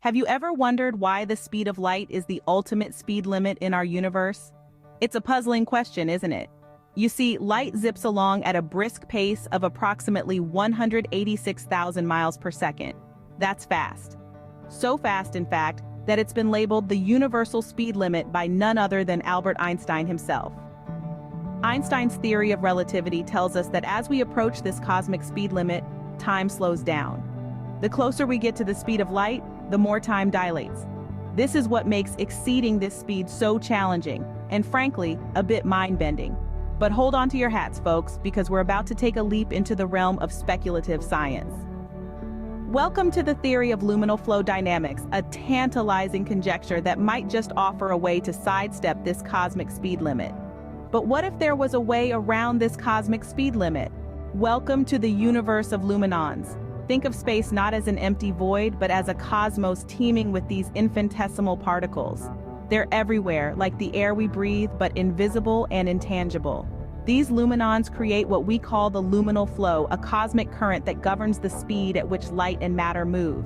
Have you ever wondered why the speed of light is the ultimate speed limit in our universe? It's a puzzling question, isn't it? You see, light zips along at a brisk pace of approximately 186,000 miles per second. That's fast. So fast, in fact, that it's been labeled the universal speed limit by none other than Albert Einstein himself. Einstein's theory of relativity tells us that as we approach this cosmic speed limit, time slows down. The closer we get to the speed of light, the more time dilates. This is what makes exceeding this speed so challenging, and frankly, a bit mind-bending. But hold on to your hats, folks, because we're about to take a leap into the realm of speculative science. Welcome to the theory of luminal flow dynamics, a tantalizing conjecture that might just offer a way to sidestep this cosmic speed limit. But what if there was a way around this cosmic speed limit? Welcome to the universe of luminons. Think of space not as an empty void, but as a cosmos teeming with these infinitesimal particles. They're everywhere, like the air we breathe, but invisible and intangible. These luminons create what we call the luminal flow, a cosmic current that governs the speed at which light and matter move.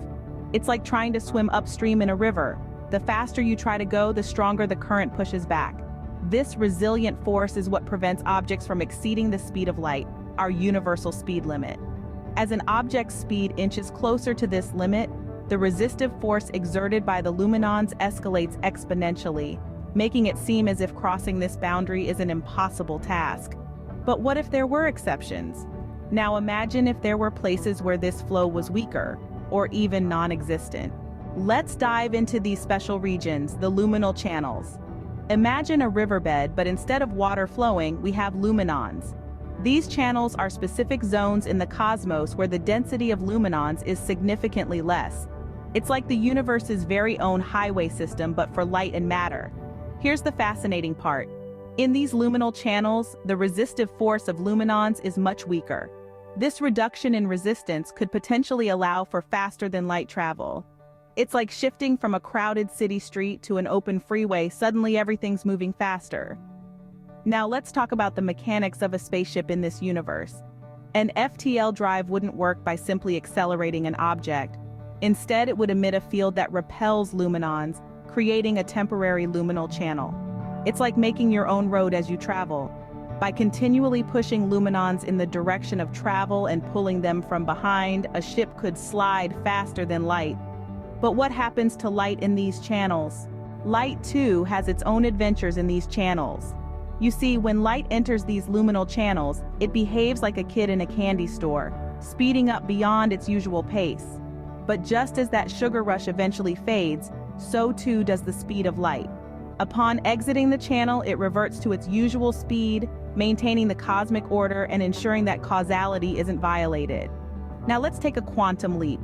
It's like trying to swim upstream in a river. The faster you try to go, the stronger the current pushes back. This resilient force is what prevents objects from exceeding the speed of light, our universal speed limit. As an object's speed inches closer to this limit, the resistive force exerted by the luminons escalates exponentially, making it seem as if crossing this boundary is an impossible task. But what if there were exceptions? Now imagine if there were places where this flow was weaker, or even non-existent. Let's dive into these special regions, the luminal channels. Imagine a riverbed, but instead of water flowing, we have luminons. These channels are specific zones in the cosmos where the density of luminons is significantly less. It's like the universe's very own highway system, but for light and matter. Here's the fascinating part. In these luminal channels, the resistive force of luminons is much weaker. This reduction in resistance could potentially allow for faster-than-light travel. It's like shifting from a crowded city street to an open freeway. Suddenly everything's moving faster. Now let's talk about the mechanics of a spaceship in this universe. An FTL drive wouldn't work by simply accelerating an object. Instead, it would emit a field that repels luminons, creating a temporary luminal channel. It's like making your own road as you travel. By continually pushing luminons in the direction of travel and pulling them from behind, a ship could slide faster than light. But what happens to light in these channels? Light, too, has its own adventures in these channels. You see, when light enters these luminal channels, it behaves like a kid in a candy store, speeding up beyond its usual pace. But just as that sugar rush eventually fades, so too does the speed of light. Upon exiting the channel, it reverts to its usual speed, maintaining the cosmic order and ensuring that causality isn't violated. Now let's take a quantum leap,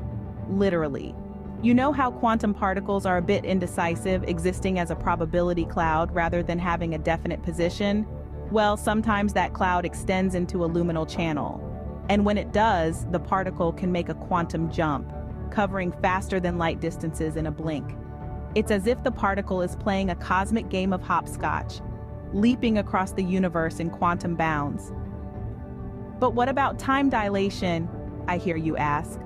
literally. You know how quantum particles are a bit indecisive, existing as a probability cloud rather than having a definite position? Well, sometimes that cloud extends into a luminal channel. And when it does, the particle can make a quantum jump, covering faster than light distances in a blink. It's as if the particle is playing a cosmic game of hopscotch, leaping across the universe in quantum bounds. But what about time dilation, I hear you ask?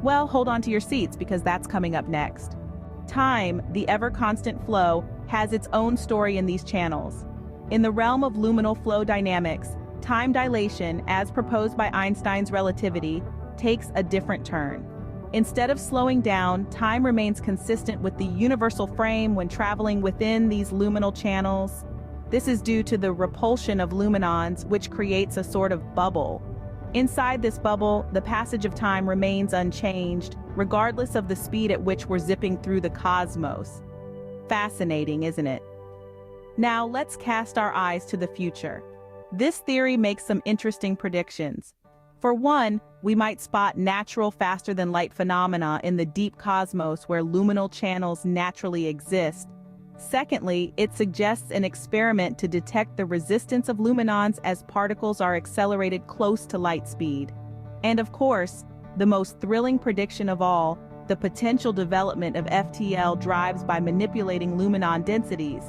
Well, hold on to your seats because that's coming up next. Time, the ever-constant flow, has its own story in these channels. In the realm of luminal flow dynamics, time dilation, as proposed by Einstein's relativity, takes a different turn. Instead of slowing down, time remains consistent with the universal frame when traveling within these luminal channels. This is due to the repulsion of luminons, which creates a sort of bubble. Inside this bubble, the passage of time remains unchanged, regardless of the speed at which we're zipping through the cosmos. Fascinating, isn't it? Now let's cast our eyes to the future. This theory makes some interesting predictions. For one, we might spot natural faster-than-light phenomena in the deep cosmos where luminal channels naturally exist. Secondly, it suggests an experiment to detect the resistance of luminons as particles are accelerated close to light speed. And of course, the most thrilling prediction of all, the potential development of FTL drives by manipulating luminon densities.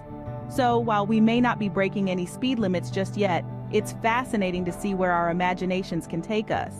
So while we may not be breaking any speed limits just yet, it's fascinating to see where our imaginations can take us.